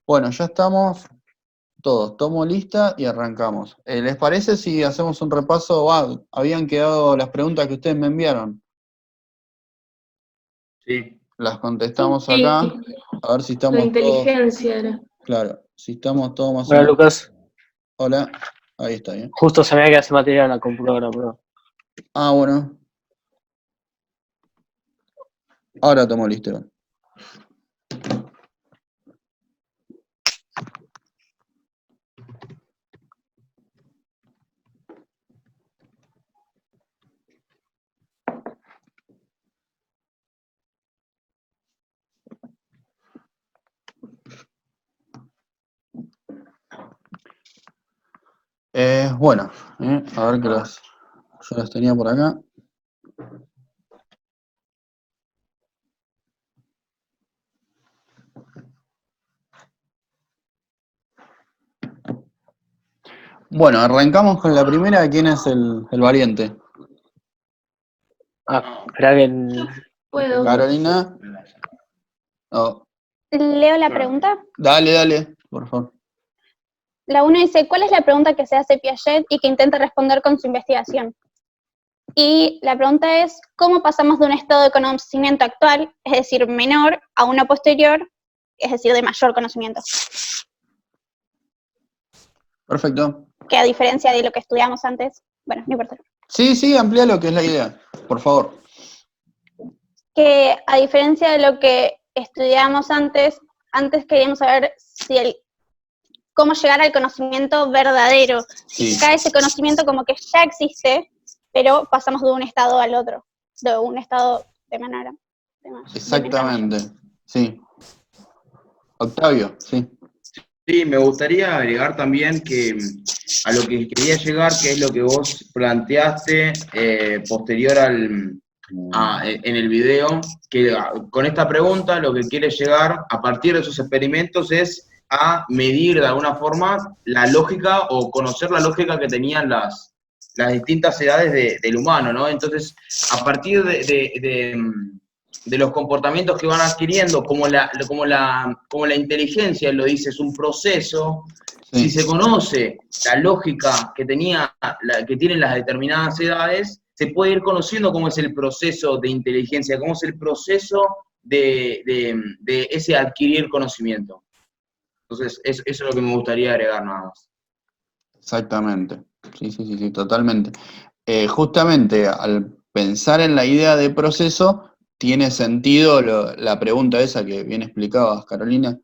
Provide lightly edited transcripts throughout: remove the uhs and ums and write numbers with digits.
Bueno, ya estamos todos. Tomo lista y arrancamos. ¿Les parece si hacemos un repaso? Habían quedado las preguntas que ustedes me enviaron. Sí. Las contestamos Sí. acá. A ver si La estamos todos. inteligencia era. Claro, si estamos todos más o Hola menos. Lucas, Hola, ahí está bien. justo se me había quedado sin material en la computadora, pero Ah, bueno. Ahora tomo lista. Bueno, a ver que yo las tenía por acá. Bueno, arrancamos con la primera. ¿Quién es el valiente? espera que Puedo. Carolina. Oh, ¿Leo la pregunta? dale, por favor. La 1 dice, ¿cuál es la pregunta que se hace Piaget y que intenta responder con su investigación? Y la pregunta es, ¿cómo pasamos de un estado de conocimiento actual, es decir, menor, a uno posterior, es decir, de mayor conocimiento? Perfecto. Que a diferencia de lo que estudiamos antes, bueno, no importa. Sí, amplía lo que es la idea, por favor. Que a diferencia de lo que estudiamos antes queríamos saber cómo llegar al conocimiento verdadero. Sí. Acá ese conocimiento como que ya existe, pero pasamos de un estado al otro, de un estado de manera. Exactamente, sí. Octavio, sí. Sí, me gustaría agregar también que a lo que quería llegar, que es lo que vos planteaste posterior en el video, que con esta pregunta lo que quiere llegar a partir de esos experimentos es a medir de alguna forma la lógica o conocer la lógica que tenían las distintas edades del humano, ¿no? Entonces, a partir de los comportamientos que van adquiriendo, como la inteligencia, lo dice, es un proceso. Sí. Si se conoce la lógica que tienen las determinadas edades, se puede ir conociendo cómo es el proceso de inteligencia, cómo es el proceso de ese adquirir conocimiento. Entonces, eso es lo que me gustaría agregar nada más. Exactamente. Sí, totalmente. Justamente al pensar en la idea de proceso, tiene sentido la pregunta esa que bien explicabas, Carolina,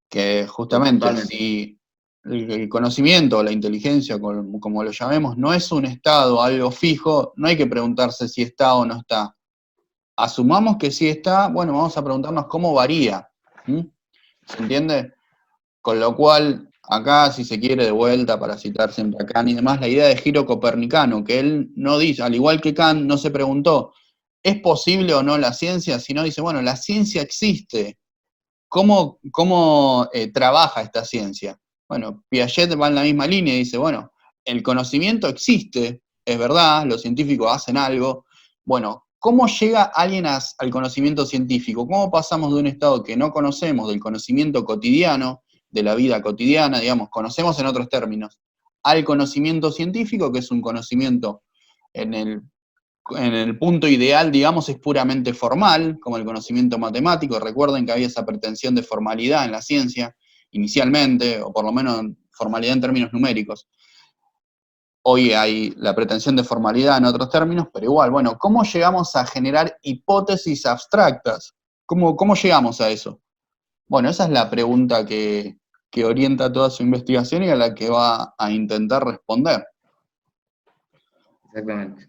que justamente Totalmente. si el conocimiento o la inteligencia, como lo llamemos, no es un estado, algo fijo, no hay que preguntarse si está o no está. Asumamos que sí está, bueno, vamos a preguntarnos cómo varía. ¿Se entiende? Con lo cual, acá, si se quiere de vuelta, para citar siempre a Kant y demás, la idea de giro copernicano, que él no dice, al igual que Kant, no se preguntó, ¿es posible o no la ciencia? Sino dice, bueno, la ciencia existe. ¿Cómo trabaja esta ciencia? Bueno, Piaget va en la misma línea y dice, bueno, el conocimiento existe, es verdad, los científicos hacen algo. Bueno, ¿cómo llega alguien al conocimiento científico? ¿Cómo pasamos de un estado que no conocemos, del conocimiento cotidiano, de la vida cotidiana, digamos, conocemos en otros términos, al conocimiento científico, que es un conocimiento en el punto ideal, digamos, es puramente formal, como el conocimiento matemático? Recuerden que había esa pretensión de formalidad en la ciencia, inicialmente, o por lo menos formalidad en términos numéricos. Hoy hay la pretensión de formalidad en otros términos, pero igual, bueno, ¿cómo llegamos a generar hipótesis abstractas? ¿Cómo llegamos a eso? Bueno, esa es la pregunta que orienta toda su investigación y a la que va a intentar responder. Exactamente.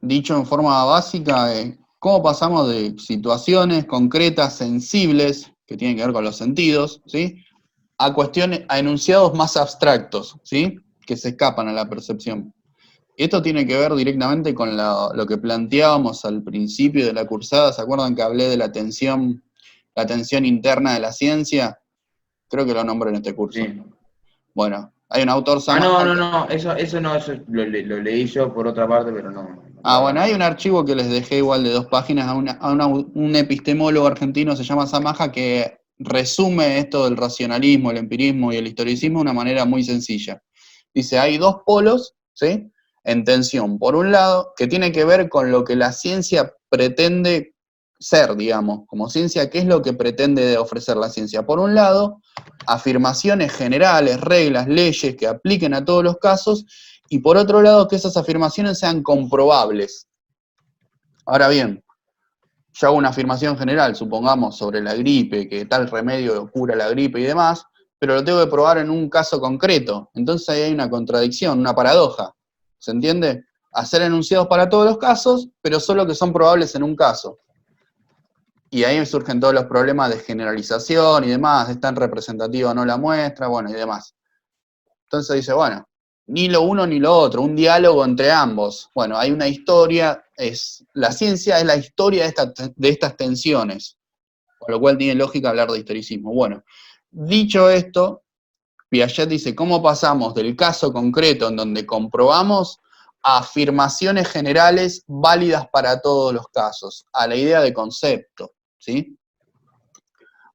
Dicho en forma básica, ¿cómo pasamos de situaciones concretas, sensibles, que tienen que ver con los sentidos, ¿sí?, a cuestiones, a enunciados más abstractos, ¿sí?, que se escapan a la percepción? Y esto tiene que ver directamente con lo que planteábamos al principio de la cursada. ¿Se acuerdan que hablé de la tensión interna de la ciencia? Creo que lo nombré en este curso. Sí. Bueno, hay un autor... No, eso lo leí yo por otra parte, pero no. Bueno, hay un archivo que les dejé igual de 2 páginas a un epistemólogo argentino, se llama Samaja, que resume esto del racionalismo, el empirismo y el historicismo de una manera muy sencilla. Dice, hay dos polos, ¿sí?, en tensión. Por un lado, que tiene que ver con lo que la ciencia pretende ser, digamos, como ciencia, ¿qué es lo que pretende ofrecer la ciencia? Por un lado, afirmaciones generales, reglas, leyes que apliquen a todos los casos, y por otro lado, que esas afirmaciones sean comprobables. Ahora bien, yo hago una afirmación general, supongamos, sobre la gripe, que tal remedio cura la gripe y demás, pero lo tengo que probar en un caso concreto. Entonces ahí hay una contradicción, una paradoja. ¿Se entiende? Hacer enunciados para todos los casos, pero solo que son probables en un caso. Y ahí surgen todos los problemas de generalización y demás, ¿es tan representativa o no la muestra? Bueno, y demás. Entonces dice, bueno, ni lo uno ni lo otro, un diálogo entre ambos. Bueno, hay una historia, la ciencia es la historia de estas tensiones, con lo cual tiene lógica hablar de historicismo. Bueno, dicho esto, Piaget dice, ¿cómo pasamos del caso concreto en donde comprobamos a afirmaciones generales válidas para todos los casos, a la idea de concepto, ¿sí?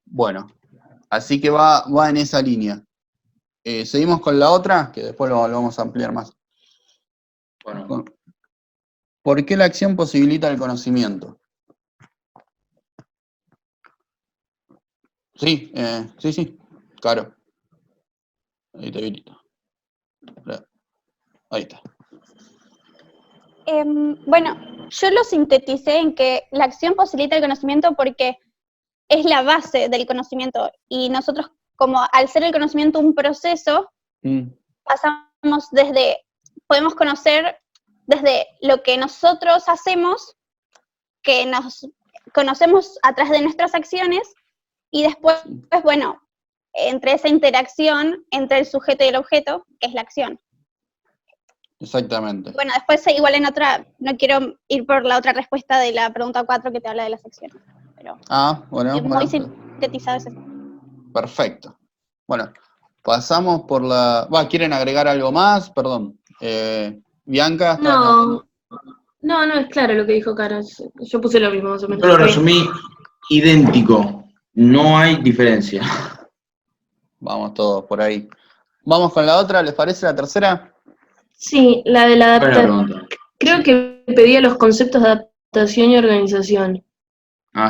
Bueno, así que va en esa línea. Seguimos con la otra, que después lo vamos a ampliar más. Bueno, ¿Por qué la acción posibilita el conocimiento? Sí, sí, claro. Ahí te habilito. Ahí está. Bueno, yo lo sinteticé en que la acción posibilita el conocimiento porque es la base del conocimiento, y nosotros, como al ser el conocimiento un proceso, pasamos podemos conocer desde lo que nosotros hacemos, que nos conocemos a través de nuestras acciones, y después, pues bueno, entre esa interacción entre el sujeto y el objeto, que es la acción. Exactamente. Bueno, después igual en otra, no quiero ir por la otra respuesta de la pregunta 4 que te habla de las acciones, pero Bueno, muy sintetizado es eso. Perfecto. Bueno, pasamos por la... ¿quieren agregar algo más? Perdón. Bianca. No, es claro lo que dijo Caro. Yo puse lo mismo, más o menos. Yo lo resumí idéntico. No hay diferencia. Vamos todos por ahí. Vamos con la otra, ¿les parece la tercera? Sí, la de la adaptación. Buena pregunta. Creo que pedía los conceptos de adaptación y organización.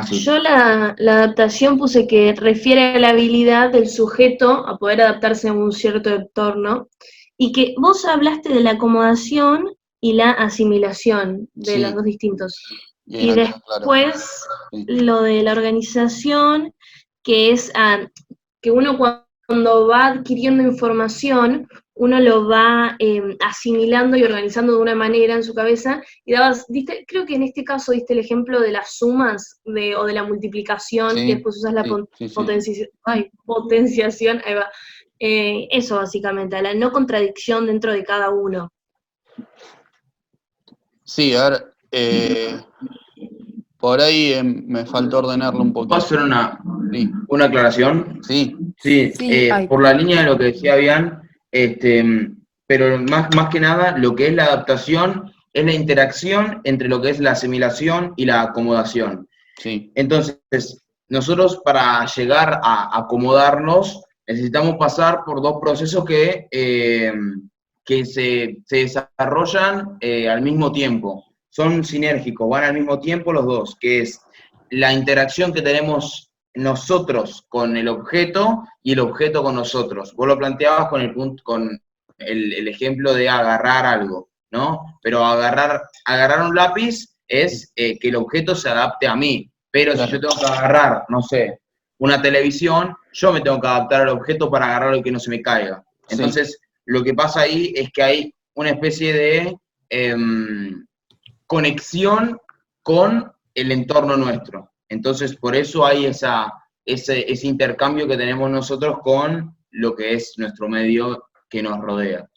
Sí. Yo la adaptación puse que refiere a la habilidad del sujeto a poder adaptarse a un cierto entorno, y que vos hablaste de la acomodación y la asimilación de los dos distintos. Y después lo de la organización, que es que uno cuando va adquiriendo información, uno lo va asimilando y organizando de una manera en su cabeza, y creo que en este caso diste el ejemplo de las sumas o de la multiplicación, y después usas la potenciación, ahí va. Eso básicamente, la no contradicción dentro de cada uno. Sí, a ver, por ahí me faltó ordenarlo un poquito. ¿Puedo hacer una aclaración? Sí. Por la línea de lo que decía Bian, pero más que nada, lo que es la adaptación es la interacción entre lo que es la asimilación y la acomodación. Sí. Entonces, nosotros para llegar a acomodarnos, necesitamos pasar por dos procesos que se desarrollan al mismo tiempo. Son sinérgicos, van al mismo tiempo los dos, que es la interacción que tenemos nosotros con el objeto y el objeto con nosotros. Vos lo planteabas con el ejemplo de agarrar algo, ¿no? Pero agarrar un lápiz es que el objeto se adapte a mí. Pero si yo tengo que agarrar, no sé, una televisión, yo me tengo que adaptar al objeto para agarrar y que no se me caiga. Entonces, lo que pasa ahí es que hay una especie de conexión con el entorno nuestro. Entonces, por eso hay ese intercambio que tenemos nosotros con lo que es nuestro medio que nos rodea.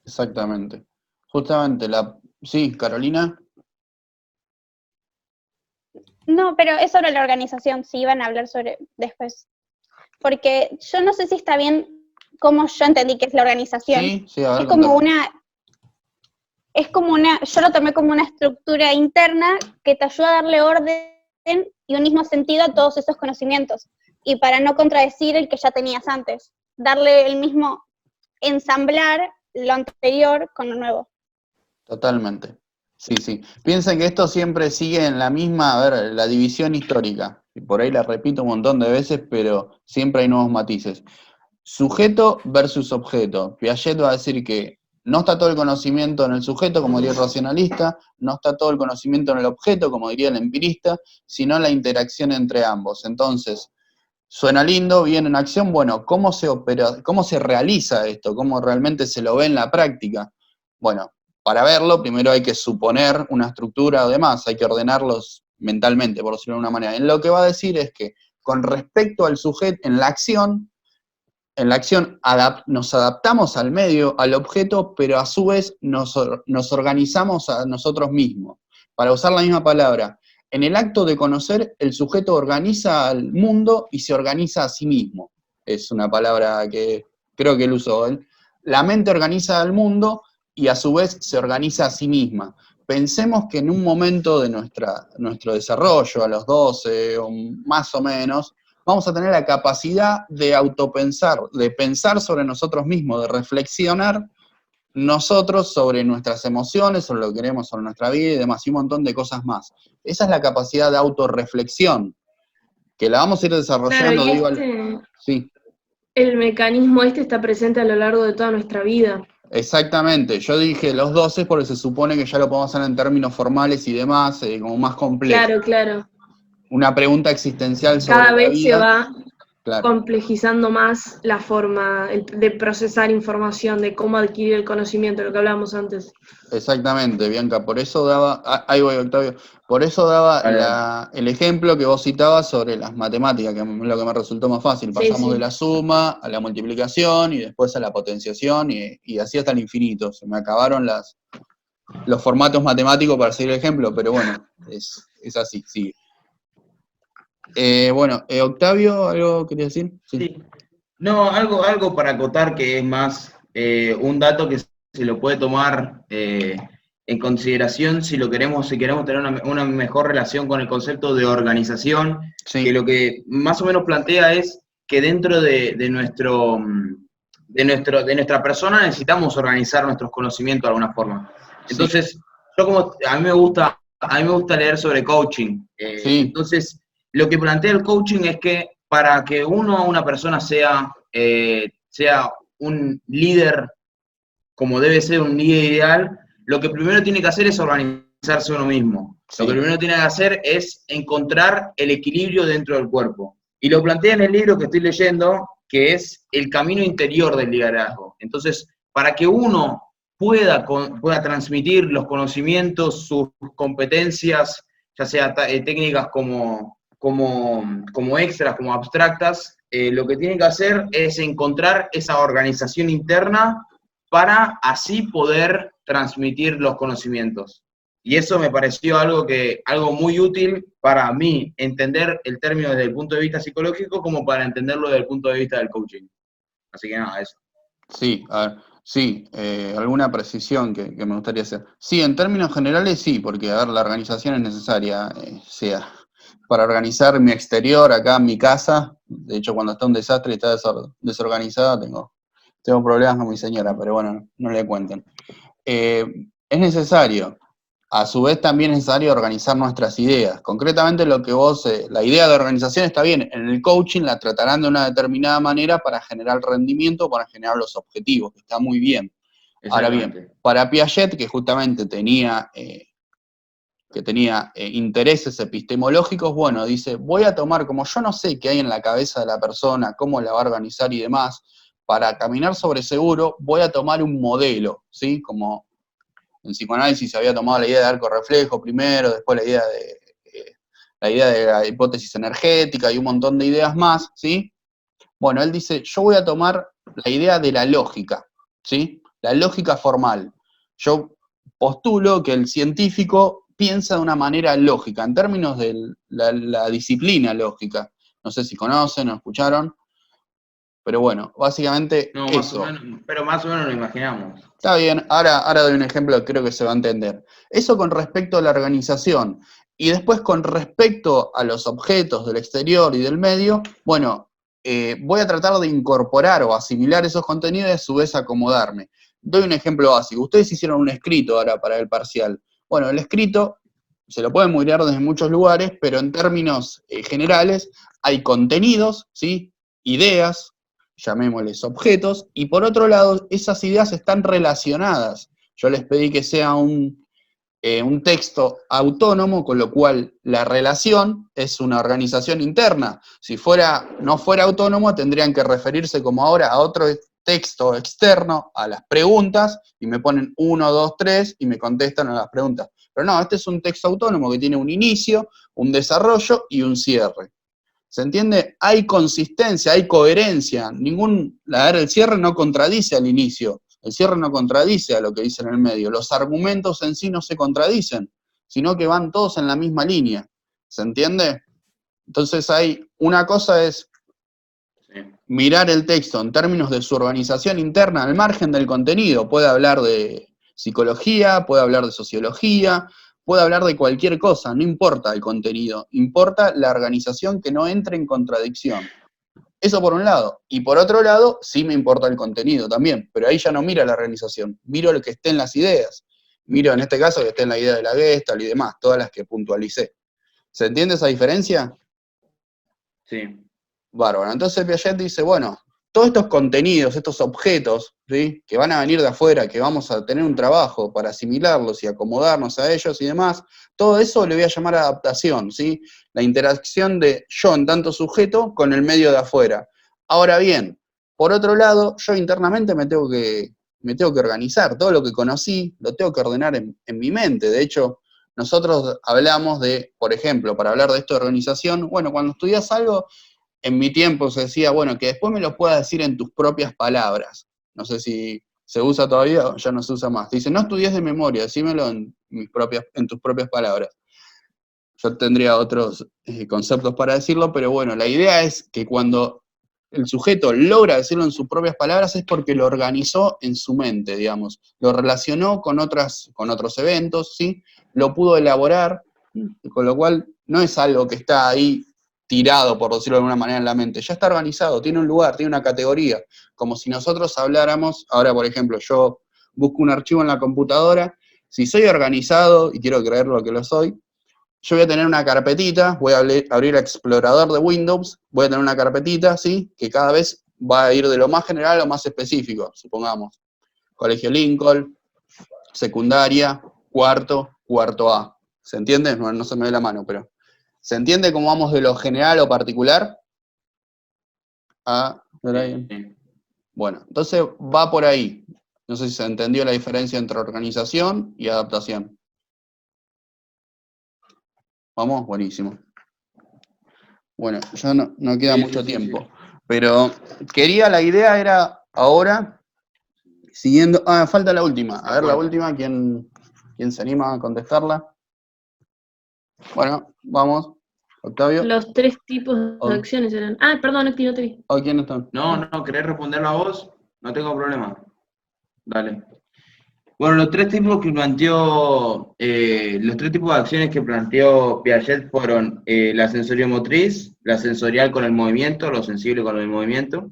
Exactamente. Justamente Sí, Carolina. No, pero es sobre la organización, sí iban a hablar sobre después. Porque yo no sé si está bien cómo yo entendí que es la organización. Sí, a ver, yo lo tomé como una estructura interna que te ayuda a darle orden y un mismo sentido a todos esos conocimientos. y para no contradecir el que ya tenías antes. Darle el mismo, ensamblar lo anterior con lo nuevo. Totalmente. Sí, sí. Piensen que esto siempre sigue en la misma, a ver, la división histórica. Y por ahí la repito un montón de veces, pero siempre hay nuevos matices. Sujeto versus objeto. Piaget va a decir que no está todo el conocimiento en el sujeto, como diría el racionalista, no está todo el conocimiento en el objeto, como diría el empirista, sino en la interacción entre ambos. Entonces, suena lindo, bien en acción, bueno, ¿cómo se opera, cómo se realiza esto? ¿Cómo realmente se lo ve en la práctica? Bueno, para verlo, primero hay que suponer una estructura o demás, hay que ordenarlos mentalmente, por decirlo de una manera. En lo que va a decir es que con respecto al sujeto, en la acción nos adaptamos al medio, al objeto, pero a su vez nos organizamos a nosotros mismos. Para usar la misma palabra, en el acto de conocer, el sujeto organiza al mundo y se organiza a sí mismo. Es una palabra que creo que él usó. La mente organiza al mundo y a su vez se organiza a sí misma. Pensemos que en un momento de nuestro desarrollo, a los 12 o más o menos, vamos a tener la capacidad de autopensar, de pensar sobre nosotros mismos, de reflexionar nosotros sobre nuestras emociones, sobre lo que queremos, sobre nuestra vida y demás, y un montón de cosas más. Esa es la capacidad de autorreflexión, que la vamos a ir desarrollando, Claro, digo, sí. el mecanismo está presente a lo largo de toda nuestra vida. Exactamente, yo dije los 12 porque se supone que ya lo podemos hacer en términos formales y demás, como más complejo. Claro, claro. Una pregunta existencial sobre Cada la vez vida. se va Claro. complejizando más la forma de procesar información, de cómo adquirir el conocimiento, lo que hablábamos antes. Exactamente, Bianca, por eso daba, ahí voy Octavio, por eso daba el ejemplo que vos citabas sobre las matemáticas, que es lo que me resultó más fácil. Pasamos de la suma a la multiplicación y después a la potenciación y así hasta el infinito. Se me acabaron los formatos matemáticos para seguir el ejemplo, pero bueno, es así, sigue. Octavio, ¿algo querías decir? Sí. No, algo para acotar que es más un dato que se lo puede tomar en consideración si queremos tener una mejor relación con el concepto de organización, Sí. que lo que más o menos plantea es que dentro de nuestra persona necesitamos organizar nuestros conocimientos de alguna forma. Entonces, a mí me gusta leer sobre coaching. Sí. Entonces, lo que plantea el coaching es que para que una persona sea un líder como debe ser un líder ideal, lo que primero tiene que hacer es organizarse uno mismo. Sí. Lo que primero tiene que hacer es encontrar el equilibrio dentro del cuerpo. Y lo plantea en el libro que estoy leyendo, que es el camino interior del liderazgo. Entonces, para que uno pueda transmitir los conocimientos, sus competencias, ya sea técnicas como extras, como abstractas, lo que tiene que hacer es encontrar esa organización interna para así poder transmitir los conocimientos. Y eso me pareció algo muy útil para mí, entender el término desde el punto de vista psicológico como para entenderlo desde el punto de vista del coaching. Así que nada, eso. Sí, a ver, sí, alguna precisión que me gustaría hacer. Sí, en términos generales sí, porque a ver, la organización es necesaria, sea para organizar mi exterior acá en mi casa. De hecho, cuando está un desastre y está desorganizada, tengo problemas con mi señora, pero bueno, no le cuenten. Es necesario. A su vez también es necesario organizar nuestras ideas. Concretamente lo que la idea de organización está bien, en el coaching la tratarán de una determinada manera para generar rendimiento, para generar los objetivos, que está muy bien. Ahora bien, para Piaget, que justamente tenía intereses epistemológicos, bueno, dice, voy a tomar, como yo no sé qué hay en la cabeza de la persona, cómo la va a organizar y demás, para caminar sobre seguro, voy a tomar un modelo, ¿sí? Como en psicoanálisis se había tomado la idea de arco reflejo primero, después la idea de la hipótesis energética y un montón de ideas más, ¿sí? Bueno, él dice, yo voy a tomar la idea de la lógica, ¿sí? La lógica formal. Yo postulo que el científico piensa de una manera lógica, en términos de la disciplina lógica. No sé si conocen o escucharon, pero bueno, básicamente no, eso. Más o menos lo imaginamos. Está bien, ahora doy un ejemplo que creo que se va a entender. Eso con respecto a la organización. Y después, con respecto a los objetos del exterior y del medio, bueno, voy a tratar de incorporar o asimilar esos contenidos y a su vez acomodarme. Doy un ejemplo básico. Ustedes hicieron un escrito ahora para el parcial. Bueno, el escrito se lo pueden mirar desde muchos lugares, pero en términos generales hay contenidos, ¿sí? Ideas, llamémosles objetos, y por otro lado, esas ideas están relacionadas. Yo les pedí que sea un texto autónomo, con lo cual la relación es una organización interna. Si no fuera autónomo, tendrían que referirse como ahora a otro texto externo, a las preguntas, y me ponen 1, 2, 3, y me contestan a las preguntas. Pero no, este es un texto autónomo que tiene un inicio, un desarrollo y un cierre. ¿Se entiende? Hay consistencia, hay coherencia. El cierre no contradice al inicio. El cierre no contradice a lo que dice en el medio. Los argumentos en sí no se contradicen, sino que van todos en la misma línea. ¿Se entiende? Entonces una cosa es mirar el texto en términos de su organización interna al margen del contenido. Puede hablar de psicología, puede hablar de sociología, puede hablar de cualquier cosa, no importa el contenido, importa la organización que no entre en contradicción. Eso por un lado. Y por otro lado, sí me importa el contenido también, pero ahí ya no miro la organización, miro lo que esté en las ideas. Miro en este caso que esté en la idea de la Gestalt y demás, todas las que puntualicé. ¿Se entiende esa diferencia? Sí. Bárbaro. Entonces Piaget dice, bueno, todos estos contenidos, estos objetos, ¿sí?, que van a venir de afuera, que vamos a tener un trabajo para asimilarlos y acomodarnos a ellos y demás, todo eso le voy a llamar adaptación, ¿sí? La interacción de yo en tanto sujeto con el medio de afuera. Ahora bien, por otro lado, yo internamente me tengo que organizar. Todo lo que conocí lo tengo que ordenar en mi mente. De hecho, nosotros hablamos de, por ejemplo, para hablar de esto de organización, bueno, cuando estudias algo, en mi tiempo se decía, bueno, que después me lo puedas decir en tus propias palabras. No sé si se usa todavía o ya no se usa más. Dice, no estudies de memoria, decímelo en tus propias palabras. Yo tendría otros conceptos para decirlo, pero bueno, la idea es que cuando el sujeto logra decirlo en sus propias palabras es porque lo organizó en su mente, digamos. Lo relacionó con otros eventos, ¿sí? Lo pudo elaborar, con lo cual no es algo que está ahí tirado, por decirlo de alguna manera, en la mente. Ya está organizado, tiene un lugar, tiene una categoría. Como si nosotros habláramos, ahora por ejemplo, yo busco un archivo en la computadora, si soy organizado, y quiero creer lo que lo soy, yo voy a tener una carpetita, voy a abrir el explorador de Windows, voy a tener una carpetita, ¿sí?, que cada vez va a ir de lo más general a lo más específico, supongamos. Colegio Lincoln, secundaria, cuarto A. ¿Se entiende? No se me ve la mano, pero... ¿Se entiende cómo vamos de lo general o particular? Bueno, entonces va por ahí. No sé si se entendió la diferencia entre organización y adaptación. ¿Vamos? Buenísimo. Bueno, ya no queda mucho tiempo. Pero la idea era ahora, siguiendo... falta la última. A ver, la última, ¿quién se anima a contestarla? Bueno, vamos. Octavio. Los 3 tipos de acciones eran... perdón, Octi, no te vi. ¿Quién está? No, ¿querés responderlo a vos? No tengo problema. Dale. Bueno, los 3 tipos de acciones que planteó Piaget fueron la sensoriomotriz, la sensorial con el movimiento, lo sensible con el movimiento,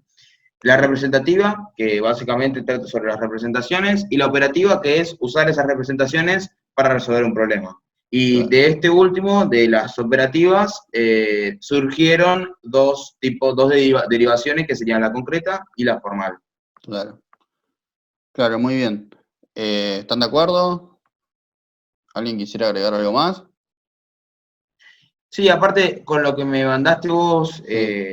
la representativa, que básicamente trata sobre las representaciones, y la operativa, que es usar esas representaciones para resolver un problema. Y de este último, de las operativas, surgieron dos derivaciones, que serían la concreta y la formal. Claro, muy bien. ¿Están de acuerdo? ¿Alguien quisiera agregar algo más? Sí, aparte, con lo que me mandaste vos,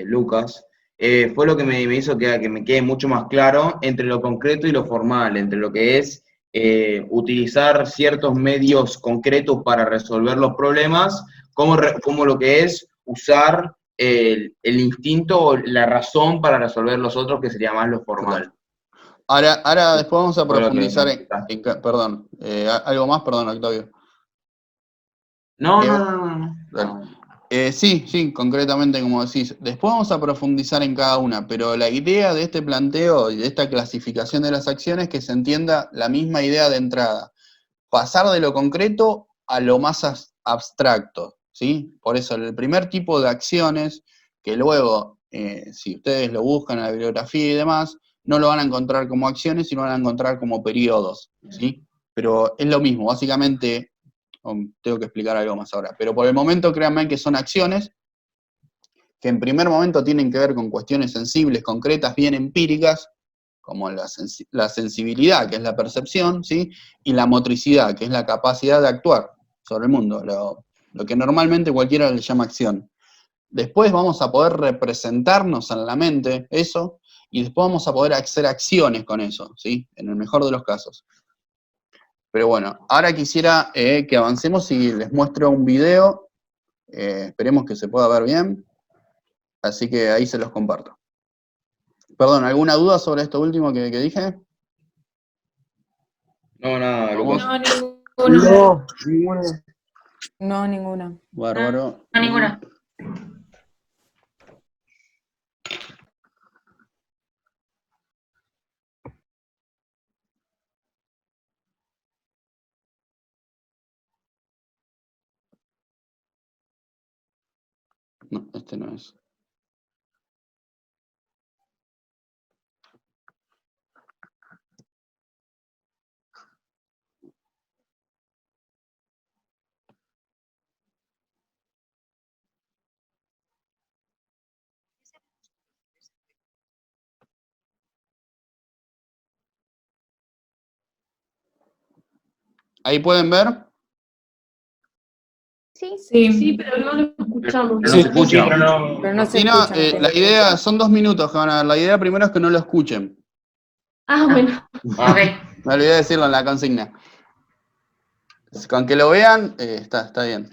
Lucas, fue lo que me hizo que me quede mucho más claro entre lo concreto y lo formal, entre lo que es utilizar ciertos medios concretos para resolver los problemas, como lo que es usar el instinto o la razón para resolver los otros, que sería más lo formal. Ahora después vamos a profundizar perdón, ¿algo más? Perdón, Octavio. No. Sí, concretamente como decís. Después vamos a profundizar en cada una, pero la idea de este planteo y de esta clasificación de las acciones es que se entienda la misma idea de entrada. Pasar de lo concreto a lo más abstractos, ¿sí? Por eso el primer tipo de acciones, que luego, si ustedes lo buscan en la bibliografía y demás, no lo van a encontrar como acciones, sino van a encontrar como periodos, ¿sí? Pero es lo mismo, básicamente, tengo que explicar algo más ahora, pero por el momento créanme que son acciones que en primer momento tienen que ver con cuestiones sensibles, concretas, bien empíricas, como la sensibilidad, que es la percepción, ¿sí? Y la motricidad, que es la capacidad de actuar sobre el mundo, lo que normalmente cualquiera le llama acción. Después vamos a poder representarnos en la mente eso, y después vamos a poder hacer acciones con eso, ¿sí? En el mejor de los casos. Pero bueno, ahora quisiera que avancemos y les muestro un video, esperemos que se pueda ver bien, así que ahí se los comparto. Perdón, ¿alguna duda sobre esto último que dije? No, nada, ¿Vamos? No, ninguna. No, ninguna. No, ninguna. Bárbaro. No, ninguna. No, este no es. ¿Ahí pueden ver? Sí. Sí, pero no lo escuchamos. No se escucha. Pero no se Sí, no, escucha. la idea, son 2 minutos que van a ver. La idea primero es que no lo escuchen. Ah, bueno. Ah, Ok. Me olvidé de decirlo en la consigna. Con que lo vean, está bien.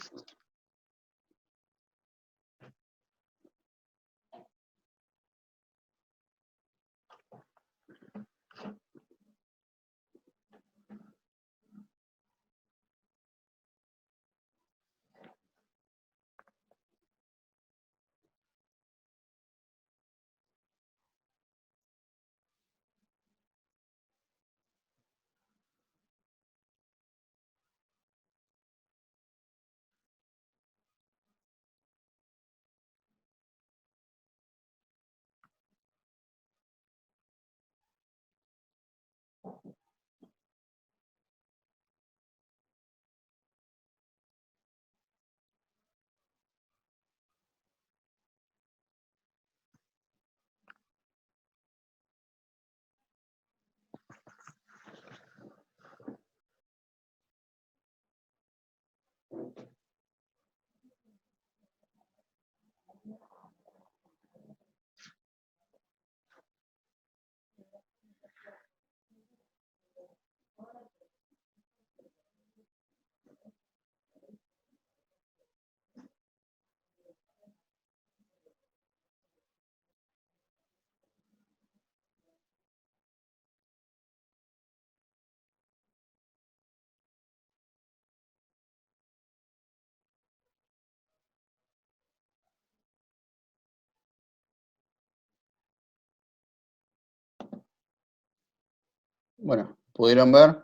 Bueno, ¿pudieron ver?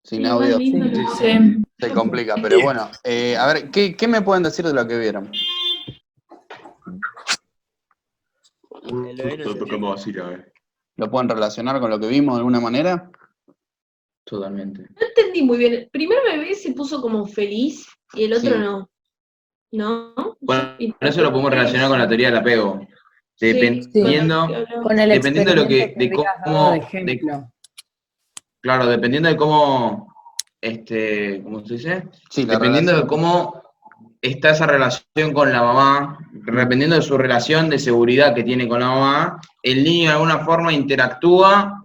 Sin Sí, audio más lindo Sí. lo Sí. se complica, pero bueno. A ver, ¿qué me pueden decir de lo que vieron? estoy tocando vacila, ¿Lo pueden relacionar con lo que vimos de alguna manera? totalmente. No entendí muy bien. El primer bebé se puso como feliz y el otro Sí. no. ¿No? Bueno, Y- eso lo podemos relacionar con la teoría del apego. Sí, Dependiendo, con lo que hablamos. Con el dependiendo de lo que, experimento de habías dado cómo, de ejemplo. claro, dependiendo de cómo, ¿cómo se dice? Sí, la Dependiendo de relación. cómo está esa relación con la mamá, dependiendo de su relación de seguridad que tiene con la mamá, el niño de alguna forma interactúa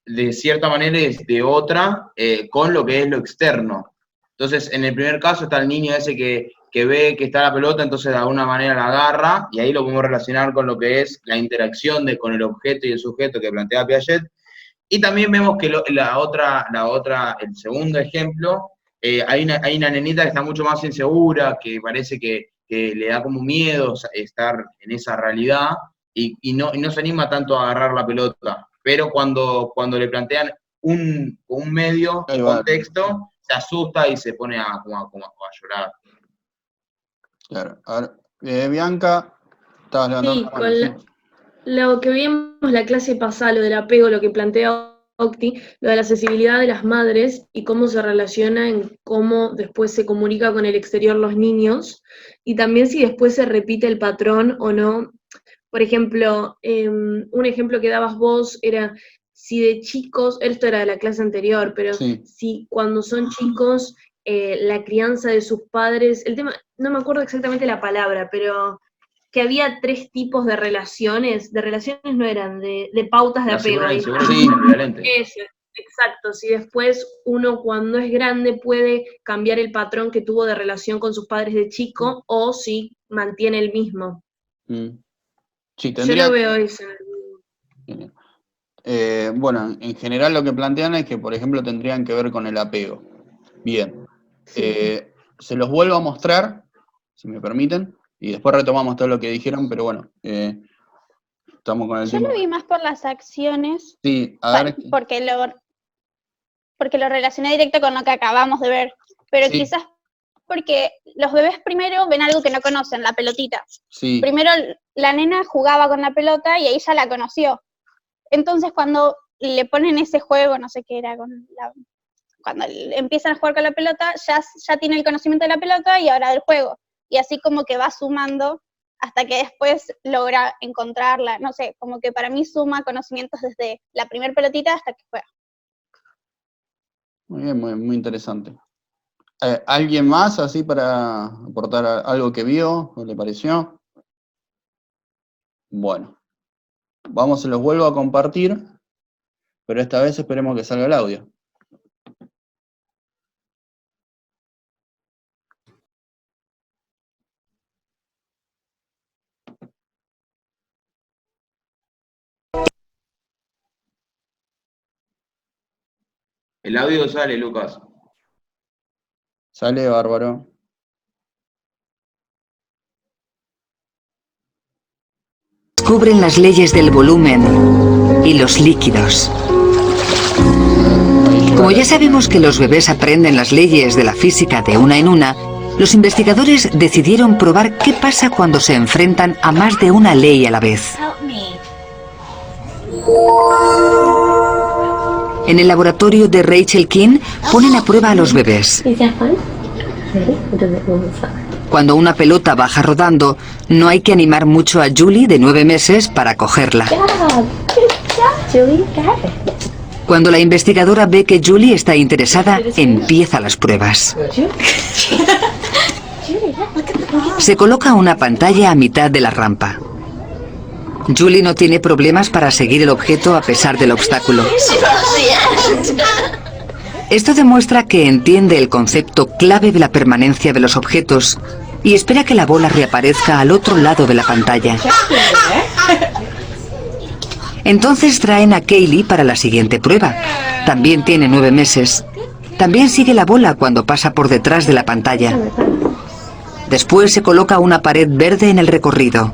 de cierta manera y de otra con lo que es lo externo. Entonces, en el primer caso está el niño ese que ve que está la pelota, entonces de alguna manera la agarra, y ahí lo podemos relacionar con lo que es la interacción con el objeto y el sujeto que plantea Piaget. Y también vemos que el segundo ejemplo, hay una nenita que está mucho más insegura, que parece que le da como miedo estar en esa realidad y no se anima tanto a agarrar la pelota. Pero cuando le plantean un medio, Ahí un va. contexto, se asusta y se pone como a llorar. Claro. A ver, Bianca, estabas levantando Sí, la mano. Sí. lo que vimos la clase pasada, lo del apego, lo que plantea Octi, lo de la accesibilidad de las madres y cómo se relaciona en cómo después se comunica con el exterior los niños, y también si después se repite el patrón o no. Por ejemplo, un ejemplo que dabas vos era si de chicos, esto era de la clase anterior, pero Sí. si cuando son chicos, la crianza de sus padres, el tema, no me acuerdo exactamente la palabra, pero que había 3 tipos de relaciones no eran, de pautas de La apego. segura, Ahí insegura está. y el ambivalente. Eso, exacto. Si después uno cuando es grande puede cambiar el patrón que tuvo de relación con sus padres de chico, o si mantiene el mismo. Sí, Yo tendría lo que... veo eso. Bueno, en general lo que plantean es que, por ejemplo, tendrían que ver con el apego. Bien. Se los vuelvo a mostrar, si me permiten, y después retomamos todo lo que dijeron, pero bueno, estamos con el Yo tiempo. lo vi más por las acciones, Sí, a ver. porque lo relacioné directo con lo que acabamos de ver, pero Sí. quizás porque los bebés primero ven algo que no conocen, la pelotita. Sí, Primero la nena jugaba con la pelota y ahí ya la conoció. Entonces cuando le ponen ese juego, no sé qué era, cuando empiezan a jugar con la pelota, ya tiene el conocimiento de la pelota y ahora del juego. Y así como que va sumando hasta que después logra encontrarla, no sé, como que para mí suma conocimientos desde la primer pelotita hasta que juega. muy bien, muy, muy interesante. ¿Alguien más así para aportar algo que vio o le pareció? Bueno, se los vuelvo a compartir, pero esta vez esperemos que salga el audio. El audio sale, Lucas. Sale, bárbaro. Descubren las leyes del volumen y los líquidos. Como ya sabemos que los bebés aprenden las leyes de la física de una en una, los investigadores decidieron probar qué pasa cuando se enfrentan a más de una ley a la vez. En el laboratorio de Rachel King ponen a prueba a los bebés. Cuando una pelota baja rodando, no hay que animar mucho a Julie, de 9 meses, para cogerla. Cuando la investigadora ve que Julie está interesada, empieza las pruebas. Se coloca una pantalla a mitad de la rampa. Julie no tiene problemas para seguir el objeto a pesar del obstáculo. Esto demuestra que entiende el concepto clave de la permanencia de los objetos y espera que la bola reaparezca al otro lado de la pantalla. Entonces traen a Kaylee para la siguiente prueba. También tiene 9 meses. También sigue la bola cuando pasa por detrás de la pantalla. Después se coloca una pared verde en el recorrido.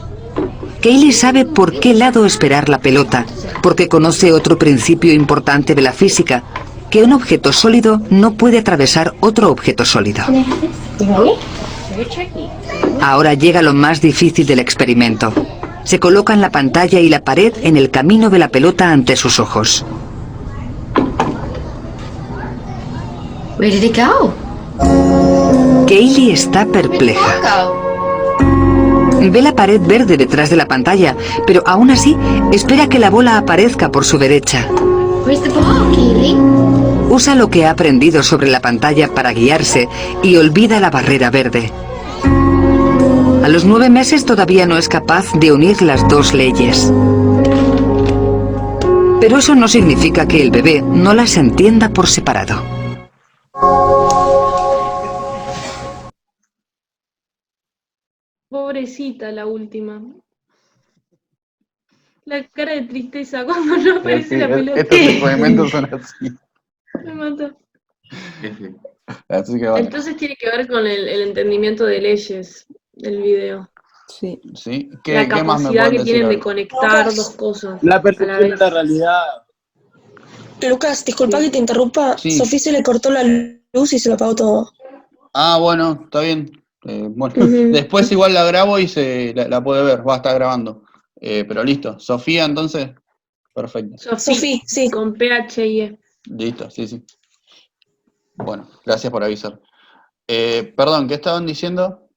Kaylee sabe por qué lado esperar la pelota, porque conoce otro principio importante de la física, que un objeto sólido no puede atravesar otro objeto sólido. Ahora llega lo más difícil del experimento. Se colocan la pantalla y la pared en el camino de la pelota ante sus ojos. Where did it go? Kaylee está perpleja. Ve la pared verde detrás de la pantalla, pero aún así espera que la bola aparezca por su derecha. Where's the ball, Kaylee? Usa lo que ha aprendido sobre la pantalla para guiarse y olvida la barrera verde. A los 9 meses todavía no es capaz de unir las dos leyes. Pero eso no significa que el bebé no las entienda por separado. Pobrecita la última. La cara de tristeza cuando no aparece la pelota. Estos experimentos son así. Me mató. Así que bueno. Entonces tiene que ver con el entendimiento de leyes del video. Sí. ¿Sí? La ¿Qué más me capacidad pueden que decir tienen de ahora? conectar dos cosas La a la percepción de vez. la realidad. Lucas, disculpa que te interrumpa. Sí. Sofía se le cortó la luz. luz y se lo apagó todo. Ah, bueno, está bien. Bueno, Ujú. después igual la grabo y la puede ver, va a estar grabando. Pero listo. Sofía, entonces, perfecto. Sofía, Sí. con PHIE. Listo, sí, sí. Bueno, gracias por avisar. Perdón, ¿qué estaban diciendo?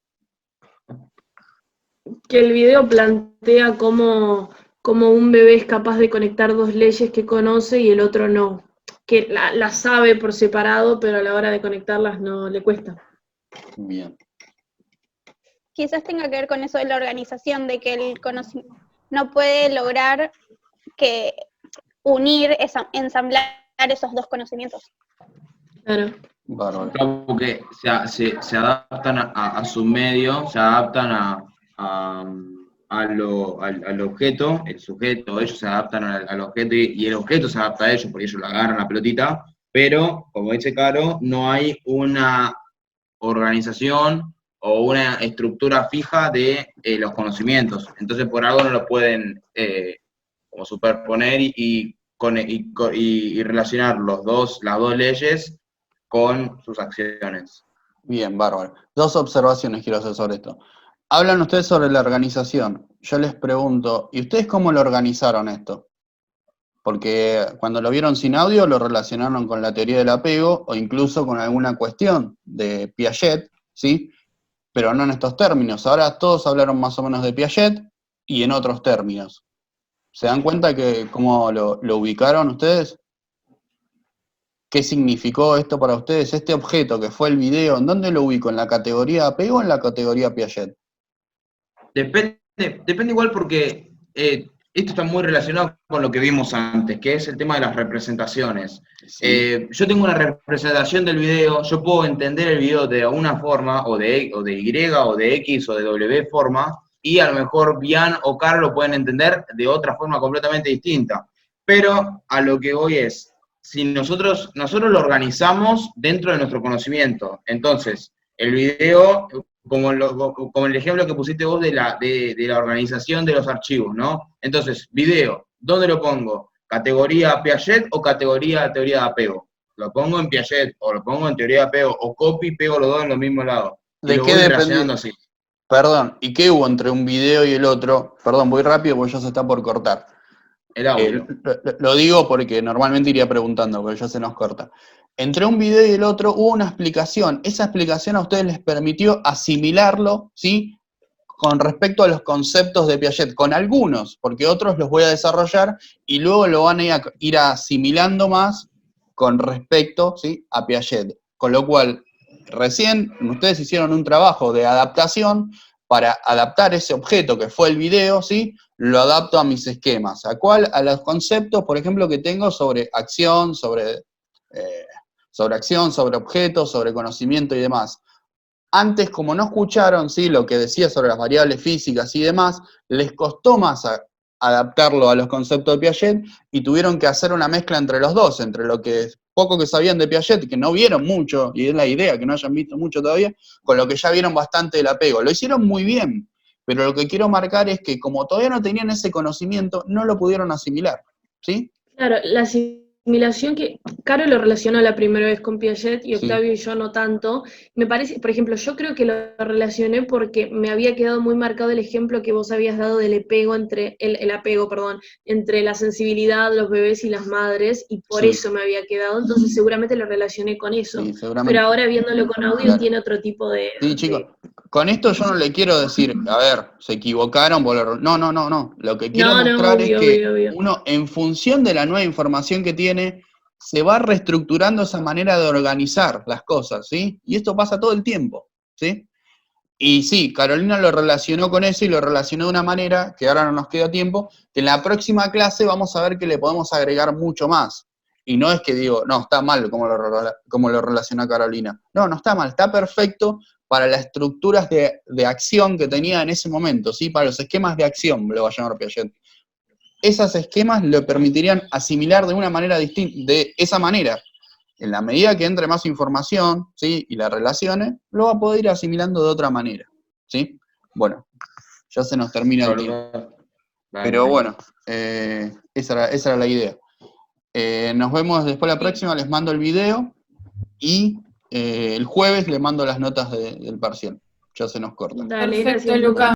Que el video plantea cómo un bebé es capaz de conectar dos leyes que conoce y el otro no. Que la sabe por separado, pero a la hora de conectarlas no le cuesta. Bien. Quizás tenga que ver con eso de la organización, de que el conocimiento no puede lograr que unir, ensamblar esos dos conocimientos. Claro. Bárbaro. Claro, porque se adaptan a su medio, se adaptan al objeto, el sujeto, ellos se adaptan al objeto y el objeto se adapta a ellos, porque ellos lo agarran la pelotita, pero, como dice Caro, no hay una organización o una estructura fija de los conocimientos. Entonces, por algo no lo pueden como superponer y relacionar las dos leyes con sus acciones. Bien, bárbaro. Dos observaciones quiero hacer sobre esto. Hablan ustedes sobre la organización. Yo les pregunto, ¿y ustedes cómo lo organizaron esto? Porque cuando lo vieron sin audio lo relacionaron con la teoría del apego o incluso con alguna cuestión de Piaget, ¿sí? Pero no en estos términos. Ahora todos hablaron más o menos de Piaget y en otros términos. ¿Se dan cuenta que cómo lo ubicaron ustedes? ¿Qué significó esto para ustedes? Este objeto que fue el video, ¿en dónde lo ubico? ¿En la categoría apego o en la categoría Piaget? Depende igual porque esto está muy relacionado con lo que vimos antes, que es el tema de las representaciones. Sí. Yo tengo una representación del video, yo puedo entender el video de una forma, o de Y, o de X, o de W forma, y a lo mejor Bian o Carlos lo pueden entender de otra forma completamente distinta. Pero a lo que voy es, si nosotros lo organizamos dentro de nuestro conocimiento, entonces el video, como el ejemplo que pusiste vos de la organización de los archivos, ¿no? Entonces, video, ¿dónde lo pongo? ¿Categoría Piaget o categoría teoría de apego? Lo pongo en Piaget, o lo pongo en teoría de apego, o copy y pego los dos en el mismo lado. Y ¿De lo qué voy dependía? relacionando así. Perdón, ¿y qué hubo entre un video y el otro? Perdón, voy rápido porque ya se está por cortar. El audio. Lo digo porque normalmente iría preguntando, pero ya se nos corta. Entre un video y el otro hubo una explicación. Esa explicación a ustedes les permitió asimilarlo, ¿sí? Con respecto a los conceptos de Piaget, con algunos, porque otros los voy a desarrollar y luego lo van a ir asimilando más con respecto, ¿sí? A Piaget. Con lo cual, recién ustedes hicieron un trabajo de adaptación para adaptar ese objeto que fue el video, ¿sí? Lo adapto a mis esquemas. ¿A cuál? A los conceptos, por ejemplo, que tengo sobre acción, sobre acción, sobre objetos, sobre conocimiento y demás. Antes, como no escucharon, ¿sí? Lo que decía sobre las variables físicas y demás, les costó más adaptarlo a los conceptos de Piaget y tuvieron que hacer una mezcla entre los dos, entre lo que poco que sabían de Piaget, que no vieron mucho, y es la idea, que no hayan visto mucho todavía, con lo que ya vieron bastante del apego. Lo hicieron muy bien, pero lo que quiero marcar es que como todavía no tenían ese conocimiento, no lo pudieron asimilar, ¿sí? Claro, la asimilación que Caro lo relacionó la primera vez con Piaget y Sí. Octavio y yo no tanto. Me parece, por ejemplo, yo creo que lo relacioné porque me había quedado muy marcado el ejemplo que vos habías dado del apego el apego, perdón, entre la sensibilidad, los bebés y las madres, y por Sí. eso me había quedado, entonces seguramente lo relacioné con eso. Sí, seguramente. Pero ahora viéndolo con audio Claro. tiene otro tipo de... Sí, chicos, con esto yo no le quiero decir, a ver, se equivocaron, no. Lo que quiero mostrar es que obvio. uno, en función de la nueva información que tiene, se va reestructurando esa manera de organizar las cosas, ¿sí? Y esto pasa todo el tiempo, ¿sí? Y sí, Carolina lo relacionó con eso y lo relacionó de una manera, que ahora no nos queda tiempo, que en la próxima clase vamos a ver que le podemos agregar mucho más. Y no es que digo, no, está mal como lo relaciona Carolina. No está mal, está perfecto para las estructuras de acción que tenía en ese momento, ¿sí? Para los esquemas de acción, lo va a llamar Piaget. Esos esquemas le permitirían asimilar de una manera distinta, de esa manera. En la medida que entre más información, ¿sí? Y la relacione, lo va a poder ir asimilando de otra manera, ¿sí? Bueno, ya se nos termina el tiempo. Pero bueno, esa era la idea. Nos vemos después la próxima, les mando el video y el jueves le mando las notas del parcial. Ya se nos corta. Dale, Perfecto, gracias, Luca.